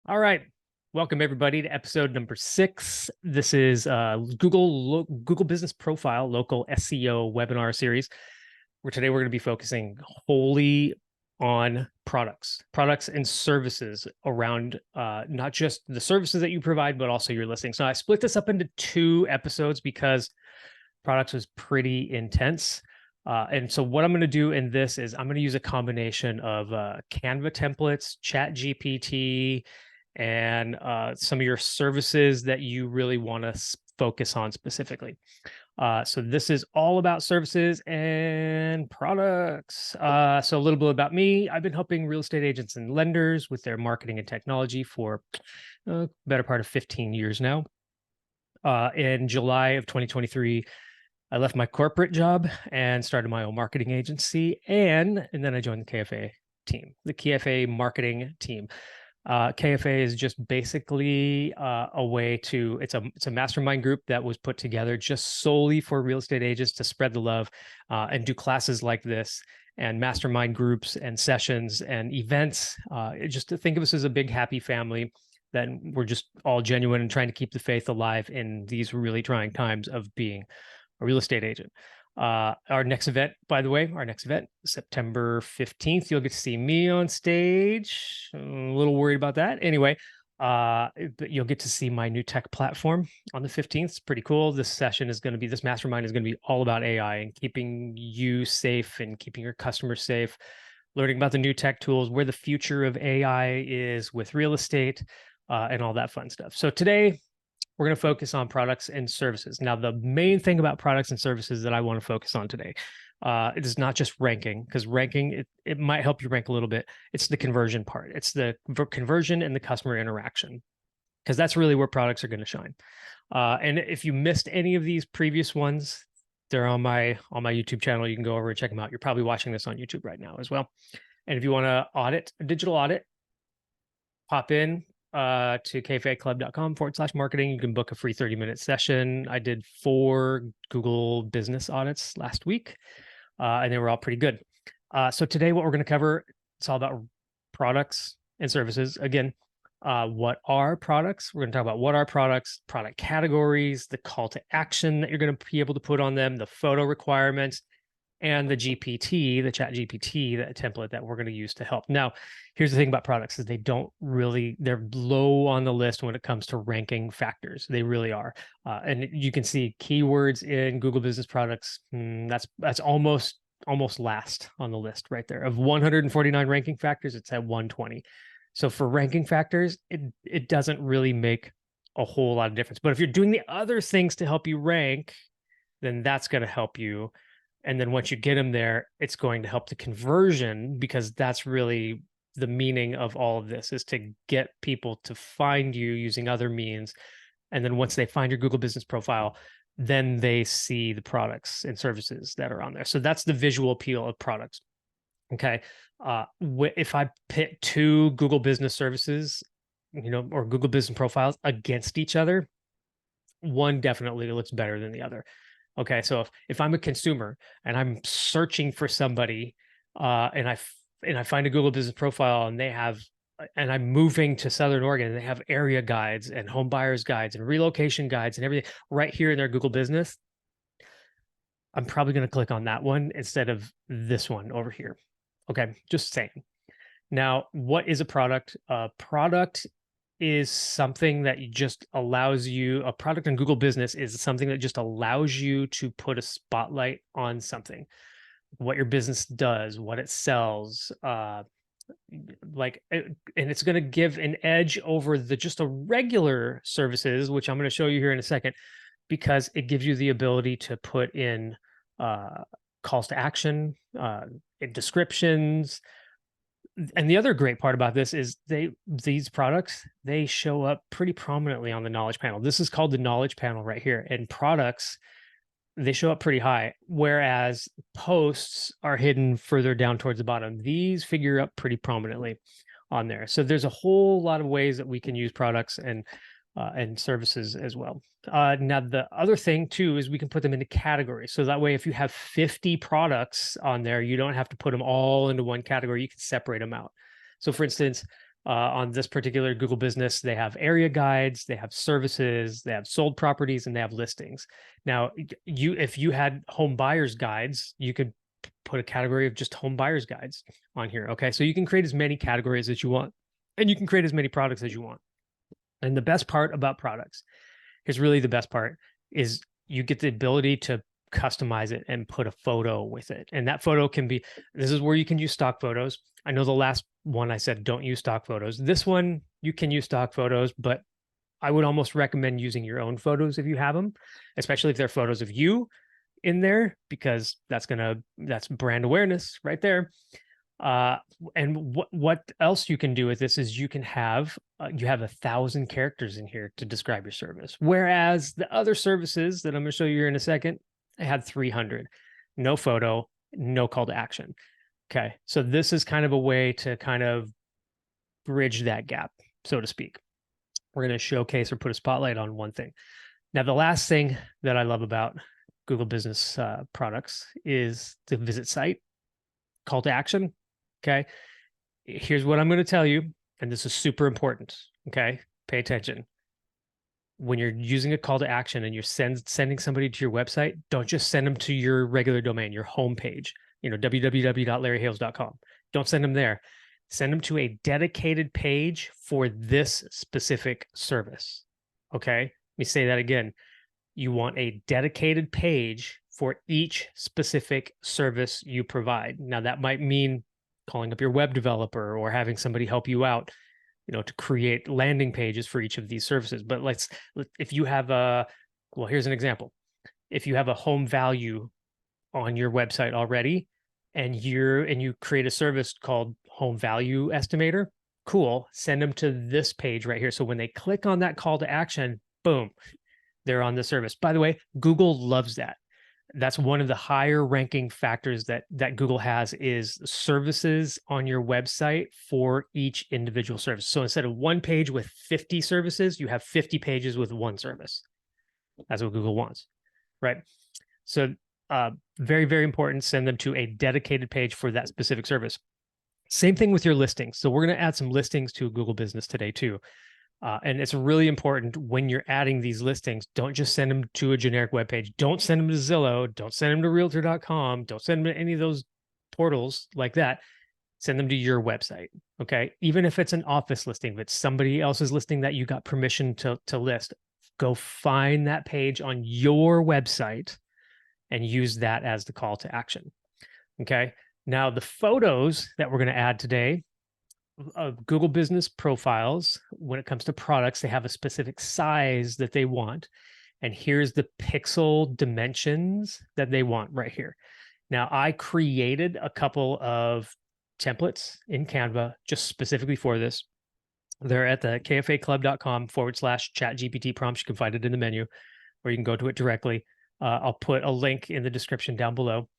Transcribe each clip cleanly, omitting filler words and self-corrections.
All right. Welcome everybody to episode number 6. This is Google Business Profile local SEO webinar series, where today we're going to be focusing wholly on products and services around not just the services that you provide, but also your listings. So I split this up into 2 episodes because products was pretty intense. And so what I'm going to do in this is I'm going to use a combination of Canva templates, Chat GPT, and some of your services that you really want to focus on specifically. So this is all about services and products. So a little bit about me. I've been helping real estate agents and lenders with their marketing and technology for better part of 15 years now. In July of 2023, I left my corporate job and started my own marketing agency, and then I joined the KFA team, the KFA marketing team. KFA is just basically a way to it's a mastermind group that was put together just solely for real estate agents to spread the love and do classes like this and mastermind groups and sessions and events. Just to think of us as a big happy family that we're just all genuine and trying to keep the faith alive in these really trying times of being a real estate agent. Our next event, by the way, September 15th, you'll get to see me on stage. I'm a little worried about that. Anyway, but you'll get to see my new tech platform on the 15th. It's pretty cool. This mastermind is going to be all about AI and keeping you safe and keeping your customers safe, learning about the new tech tools, where the future of AI is with real estate, and all that fun stuff. So today, we're going to focus on products and services. Now, the main thing about products and services that I want to focus on today, it is not just ranking, because ranking, it might help you rank a little bit. It's the conversion part. It's the conversion and the customer interaction, because that's really where products are going to shine. And if you missed any of these previous ones, they're on my YouTube channel. You can go over and check them out. You're probably watching this on YouTube right now as well. And if you want to audit, a digital audit, pop in to kfaclub.com/marketing. You can book a free 30-minute session. I did 4 Google business audits last week, and they were all pretty good. So today, what we're going to cover, it's all about products and services. Again, what are products? We're going to talk about what are products, product categories, the call to action that you're going to be able to put on them, the photo requirements, and the GPT, the Chat GPT, that template that we're going to use to help. Now, here's the thing about products is they're low on the list when it comes to ranking factors. They really are. And you can see keywords in Google Business Products. That's almost last on the list right there. Of 149 ranking factors, it's at 120. So for ranking factors, it doesn't really make a whole lot of difference. But if you're doing the other things to help you rank, then that's going to help you. And then once you get them there, it's going to help the conversion, because that's really the meaning of all of this, is to get people to find you using other means. And then once they find your Google Business Profile, then they see the products and services that are on there. So that's the visual appeal of products. Okay. If I pit 2 Google Business Services, or Google Business Profiles against each other, one definitely looks better than the other. Okay, so if I'm a consumer and I'm searching for somebody, and I find a Google Business Profile and I'm moving to Southern Oregon and they have area guides and home buyers guides and relocation guides and everything right here in their Google Business, I'm probably going to click on that one instead of this one over here. Okay, just saying. Now, what is a product? A product is something that a product in Google Business is something that just allows you to put a spotlight on something, what your business does, what it sells, and it's going to give an edge over just a regular services, which I'm going to show you here in a second, because it gives you the ability to put in calls to action, descriptions. And the other great part about this is these products, they show up pretty prominently on the knowledge panel. This is called the knowledge panel right here. And products, they show up pretty high, whereas posts are hidden further down towards the bottom. These figure up pretty prominently on there. So there's a whole lot of ways that we can use products and services as well. Now, the other thing too is we can put them into categories. So that way, if you have 50 products on there, you don't have to put them all into one category. You can separate them out. So for instance, On this particular Google Business, they have area guides, they have services, they have sold properties, and they have listings. Now, if you had home buyers guides, you could put a category of just home buyers guides on here. Okay, so you can create as many categories as you want, and you can create as many products as you want. And the best part about products, here's really the best part, is you get the ability to customize it and put a photo with it. And that photo can be, this is where you can use stock photos. I know the last one I said, don't use stock photos. This one, you can use stock photos, but I would almost recommend using your own photos if you have them, especially if they're photos of you in there, because that's brand awareness right there. And what else you can do with this is you can have you have 1,000 characters in here to describe your service, whereas the other services that I'm going to show you here in a second, I had 300. No photo, no call to action. Okay, so this is kind of a way to kind of bridge that gap, so to speak. We're going to showcase or put a spotlight on one thing. Now, the last thing that I love about Google Business products is the visit site, call to action. Okay, here's what I'm going to tell you, and this is super important. Okay, pay attention. When you're using a call to action and you're sending somebody to your website, don't just send them to your regular domain, your homepage, www.larryhales.com. Don't send them there. Send them to a dedicated page for this specific service. Okay, let me say that again. You want a dedicated page for each specific service you provide. Now, that might mean calling up your web developer or having somebody help you out, to create landing pages for each of these services. But if you have here's an example. If you have a home value on your website already, and you create a service called Home Value Estimator, cool, send them to this page right here. So when they click on that call to action, boom, they're on the service. By the way, Google loves that. That's one of the higher ranking factors that Google has, is services on your website for each individual service. So instead of one page with 50 services, you have 50 pages with one service. That's what Google wants, right? So very, very important. Send them to a dedicated page for that specific service. Same thing with your listings. So we're going to add some listings to Google Business today too. And it's really important when you're adding these listings, don't just send them to a generic web page. Don't send them to Zillow. Don't send them to realtor.com. Don't send them to any of those portals like that. Send them to your website. Okay. Even if it's an office listing, if it's somebody else's listing that you got permission to list, go find that page on your website and use that as the call to action. Okay. Now, the photos that we're going to add today, Google Business profiles, when it comes to products, they have a specific size that they want. And here's the pixel dimensions that they want right here. Now, I created a couple of templates in Canva just specifically for this. They're at the kfaclub.com/chatGPT prompts. You can find it in the menu, or you can go to it directly. I'll put a link in the description down below.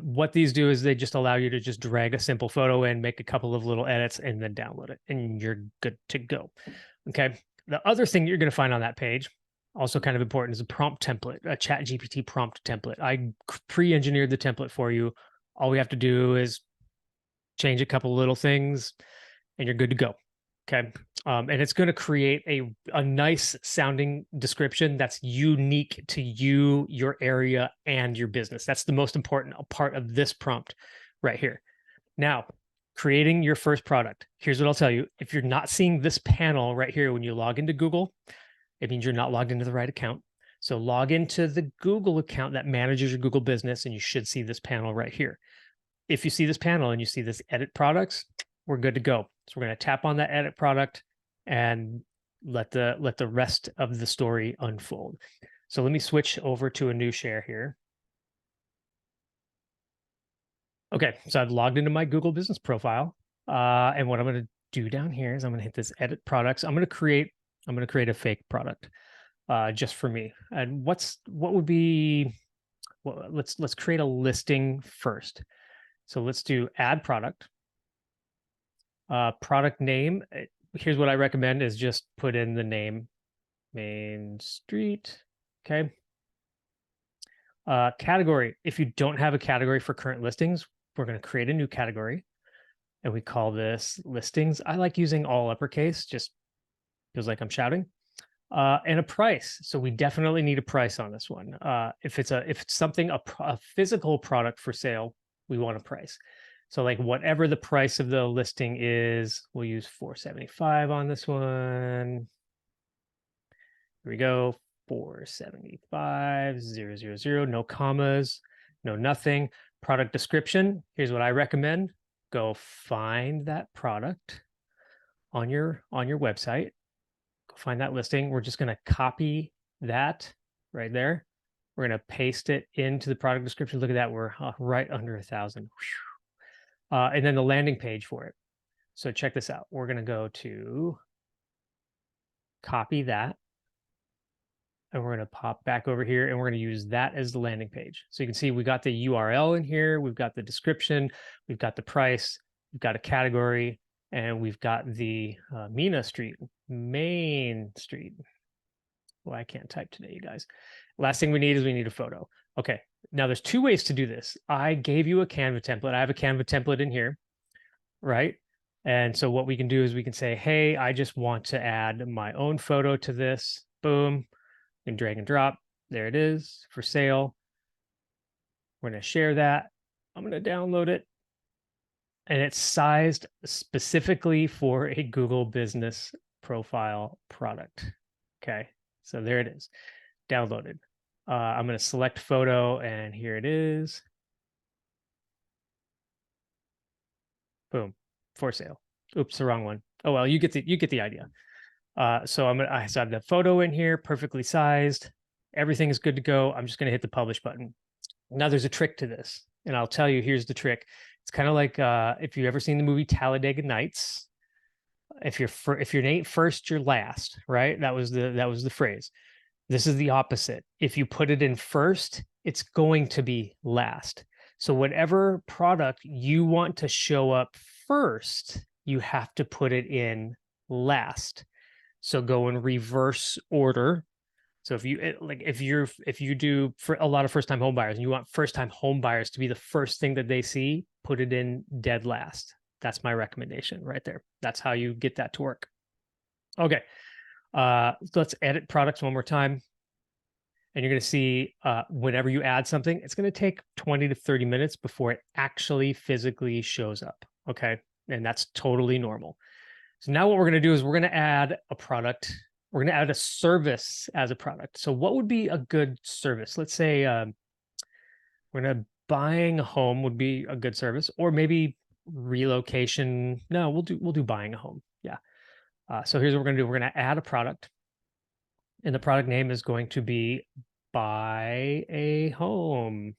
What these do is they just allow you to just drag a simple photo in, make a couple of little edits, and then download it, and you're good to go. Okay. The other thing you're going to find on that page, also kind of important, is a prompt template, a ChatGPT prompt template. I pre-engineered the template for you. All we have to do is change a couple little things, and you're good to go. Okay. And it's going to create a nice sounding description that's unique to you, your area, and your business. That's the most important part of this prompt right here. Now, creating your first product. Here's what I'll tell you. If you're not seeing this panel right here when you log into Google, it means you're not logged into the right account. So log into the Google account that manages your Google business, and you should see this panel right here. If you see this panel and you see this edit products, we're good to go. So we're going to tap on that edit product and let the rest of the story unfold. So let me switch over to a new share here. Okay, so I've logged into my Google Business profile. And what I'm going to do down here is I'm going to hit this edit products. I'm going to create a fake product just for me. And let's create a listing first. So let's do add product. Product name. Here's what I recommend is just put in the name, Main Street. Okay. Category. If you don't have a category for current listings, we're going to create a new category. and we call this listings. I like using all uppercase, just feels like I'm shouting. And a price. So we definitely need a price on this one. If it's something, a physical product for sale, we want a price. So like whatever the price of the listing is, we'll use $475 on this one. Here we go, 475, 000, no commas, no nothing. Product description. Here's what I recommend. Go find that product on your website. Go find that listing. We're just going to copy that right there. We're going to paste it into the product description. Look at that. We're right under 1,000. And then the landing page for it. So check this out. We're going to go to copy that. And we're going to pop back over here and we're going to use that as the landing page. So you can see we got the URL in here. We've got the description. We've got the price. We've got a category. And we've got the Main Street. Well, I can't type today, you guys. Last thing we need is we need a photo. Okay, now there's two ways to do this. I gave you a Canva template. I have a Canva template in here, right? And so what we can do is we can say, hey, I just want to add my own photo to this. Boom, and drag and drop. There it is for sale. We're going to share that. I'm going to download it. And it's sized specifically for a Google Business Profile product. Okay, so there it is, downloaded. I'm going to select photo, and here it is. Boom, for sale. Oops, the wrong one. Oh well, you get the idea. So I have the photo in here, perfectly sized. Everything is good to go. I'm just going to hit the publish button. Now there's a trick to this, and I'll tell you. Here's the trick. It's kind of like if you've ever seen the movie Talladega Nights. If you're ain't first, you're last, right? That was the phrase. This is the opposite. If you put it in first, it's going to be last. So whatever product you want to show up first, you have to put it in last. So go in reverse order. So if you do for a lot of first-time home buyers and you want first-time home buyers to be the first thing that they see, put it in dead last. That's my recommendation right there. That's how you get that to work. Okay. Let's edit products one more time. And you're going to see whenever you add something, it's going to take 20 to 30 minutes before it actually physically shows up. Okay. And that's totally normal. So now what we're going to do is we're going to add a product. We're going to add a service as a product. So what would be a good service? Let's say we're going to buying a home would be a good service, or maybe relocation. No, we'll do buying a home. Yeah. So here's what we're going to do. We're going to add a product, and the product name is going to be buy a home.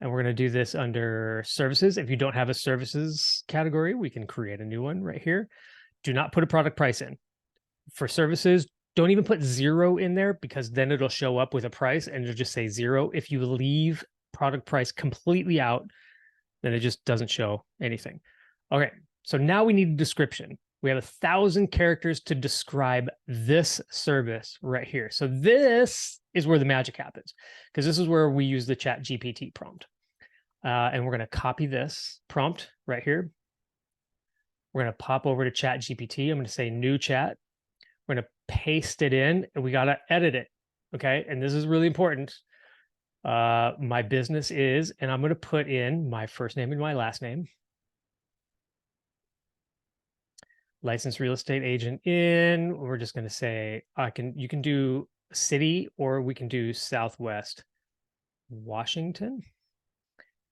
And we're going to do this under services. If you don't have a services category, we can create a new one right here. Do not put a product price in. For services, don't even put 0 in there, because then it'll show up with a price and it'll just say 0. If you leave product price completely out, then it just doesn't show anything. Okay, so now we need a description. We have 1,000 characters to describe this service right here. So this is where the magic happens, because this is where we use the ChatGPT prompt. And we're going to copy this prompt right here. We're going to pop over to ChatGPT. I'm going to say new chat. We're going to paste it in, and we got to edit it. Okay. And this is really important. My business is, and I'm going to put in my first name and my last name. Licensed real estate agent in. We're just going to say you can do city, or we can do Southwest Washington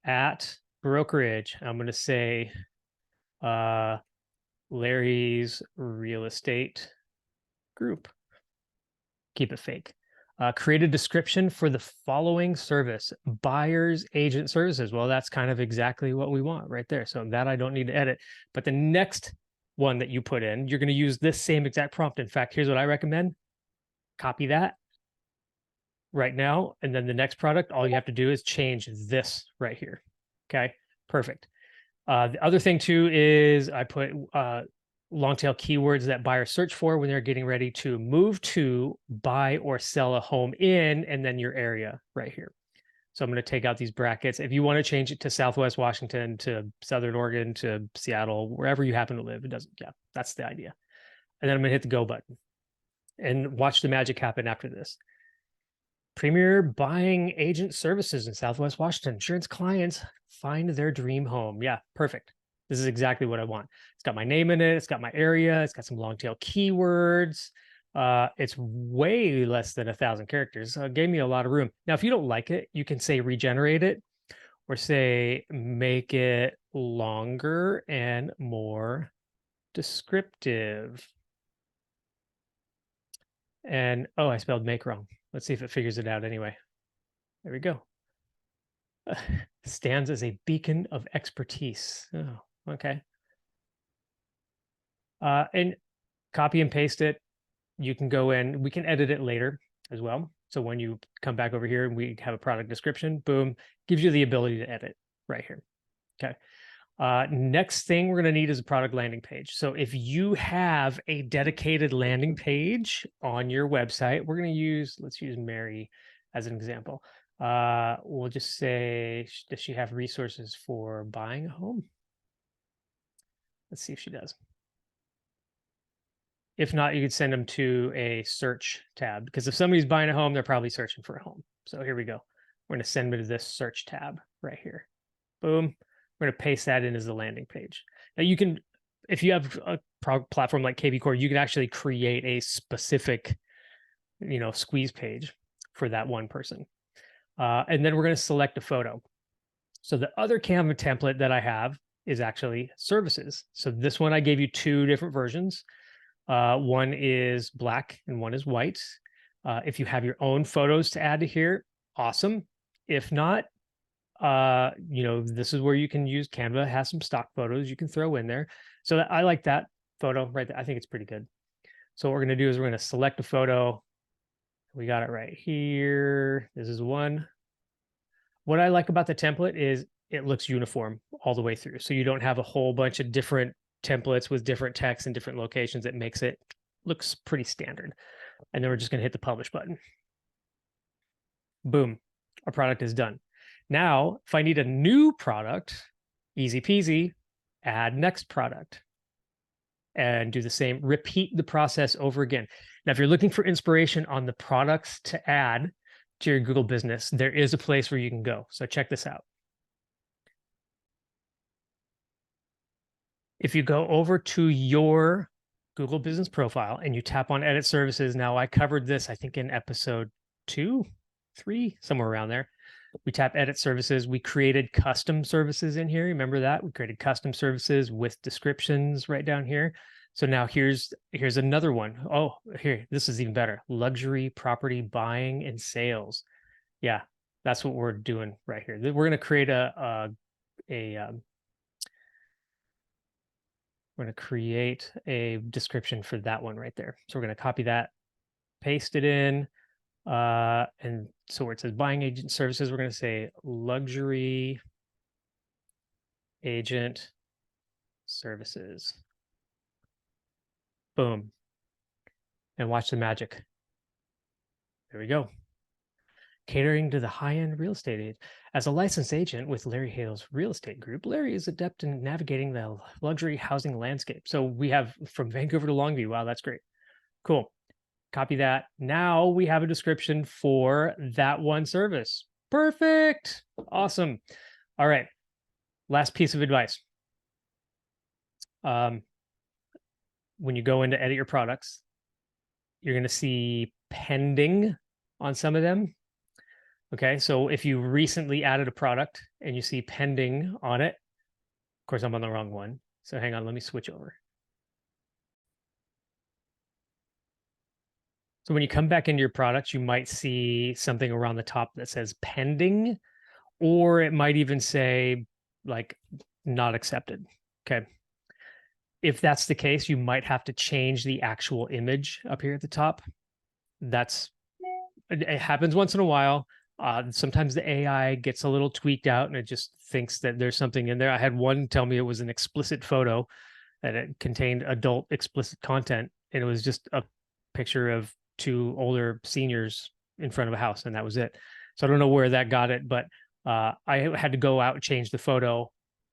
at brokerage. I'm going to say Larry's Real Estate Group. Keep it fake. Create a description for the following service: buyer's agent services. Well, that's kind of exactly what we want right there. So that I don't need to edit. But the next one that you put in, you're going to use this same exact prompt. In fact, here's what I recommend. Copy that right now. And then the next product, all you have to do is change this right here. Okay, perfect. The other thing too is I put long tail keywords that buyers search for when they're getting ready to move to, buy, or sell a home in, and then your area right here. So I'm going to take out these brackets. If you want to change it to Southwest Washington, to Southern Oregon, to Seattle, wherever you happen to live, it doesn't, yeah, that's the idea. And then I'm going to hit the go button and watch the magic happen after this. Premier Buying Agent Services in Southwest Washington. Insurance clients find their dream home. Yeah, perfect. This is exactly what I want. It's got my name in it. It's got my area. It's got some long tail keywords. It's way less than 1,000 characters. So it gave me a lot of room. Now, if you don't like it, you can say regenerate it, or say make it longer and more descriptive. And oh, I spelled make wrong. Let's see if it figures it out anyway. There we go. Stands as a beacon of expertise. Oh, okay. And copy and paste it. You can go in, we can edit it later as well. So when you come back over here and we have a product description, boom, gives you the ability to edit right here. Okay. Next thing we're going to need is a product landing page. So if you have a dedicated landing page on your website, we're going to use, let's use Mary as an example. We'll just say, does she have resources for buying a home? Let's see if she does. If not, you could send them to a search tab, because if somebody's buying a home, they're probably searching for a home. So here we go. We're going to send them to this search tab right here. Boom. We're going to paste that in as the landing page. Now you can, if you have a platform like kvCORE, you can actually create a specific, squeeze page for that one person. And then we're going to select a photo. So the other Canva template that I have is actually services. So this one, I gave you two different versions. One is black and one is white. If you have your own photos to add to here, awesome. If not, this is where you can use Canva. It has some stock photos you can throw in there. So I like that photo right there. I think it's pretty good. So what we're going to do is we're going to select a photo. We got it right here. This is one. What I like about the template is it looks uniform all the way through. So you don't have a whole bunch of different templates with different text in different locations. It makes it looks pretty standard. And then we're just going to hit the publish button. Boom. Our product is done. Now, if I need a new product, easy peasy, add next product and do the same, repeat the process over again. Now, if you're looking for inspiration on the products to add to your Google business, there is a place where you can go. So check this out. If you go over to your Google business profile and you tap on edit services, now I covered this, I think in episode 2, 3, somewhere around there. We tap edit services. We created custom services in here. Remember that? We created custom services with descriptions right down here. So now here's another one. Oh, here, this is even better. Luxury property buying and sales. Yeah, that's what we're doing right here. We're going to create we're going to create a description for that one right there. So we're going to copy that, paste it in. And so where it says buying agent services, we're going to say luxury agent services. Boom. And watch the magic. There we go. Catering to the high-end real estate agent. As a licensed agent with Larry Hale's Real Estate Group, Larry is adept in navigating the luxury housing landscape. So we have from Vancouver to Longview. Wow, that's great. Cool. Copy that. Now we have a description for that one service. Perfect. Awesome. All right. Last piece of advice. When you go in to edit your products, you're going to see pending on some of them. Okay. So if you recently added a product and you see pending on it, of course, I'm on the wrong one. So hang on, let me switch over. So when you come back into your products, you might see something around the top that says pending, or it might even say like not accepted. Okay. If that's the case, you might have to change the actual image up here at the top. It happens once in a while. Sometimes the AI gets a little tweaked out and it just thinks that there's something in there. I had one tell me it was an explicit photo, that it contained adult explicit content, and it was just a picture of 2 older seniors in front of a house, and that was it. So I don't know where that got it, but I had to go out and change the photo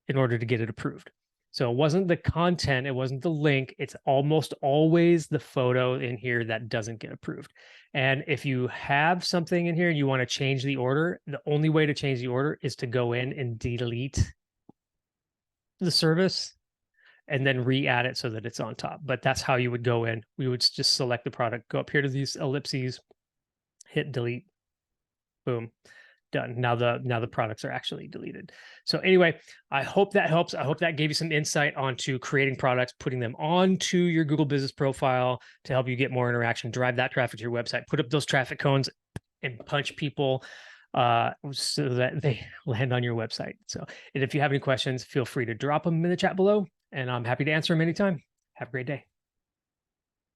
in order to get it approved. So it wasn't the content, it wasn't the link. It's almost always the photo in here that doesn't get approved. And if you have something in here and you want to change the order, the only way to change the order is to go in and delete the service and then re-add it so that it's on top. But that's how you would go in. We would just select the product, go up here to these ellipses, hit delete, boom, done. Now the products are actually deleted. So anyway, I hope that helps. I hope that gave you some insight onto creating products, putting them onto your Google Business Profile to help you get more interaction, drive that traffic to your website, put up those traffic cones and punch people so that they land on your website. So, and if you have any questions, feel free to drop them in the chat below, and I'm happy to answer them anytime. Have a great day.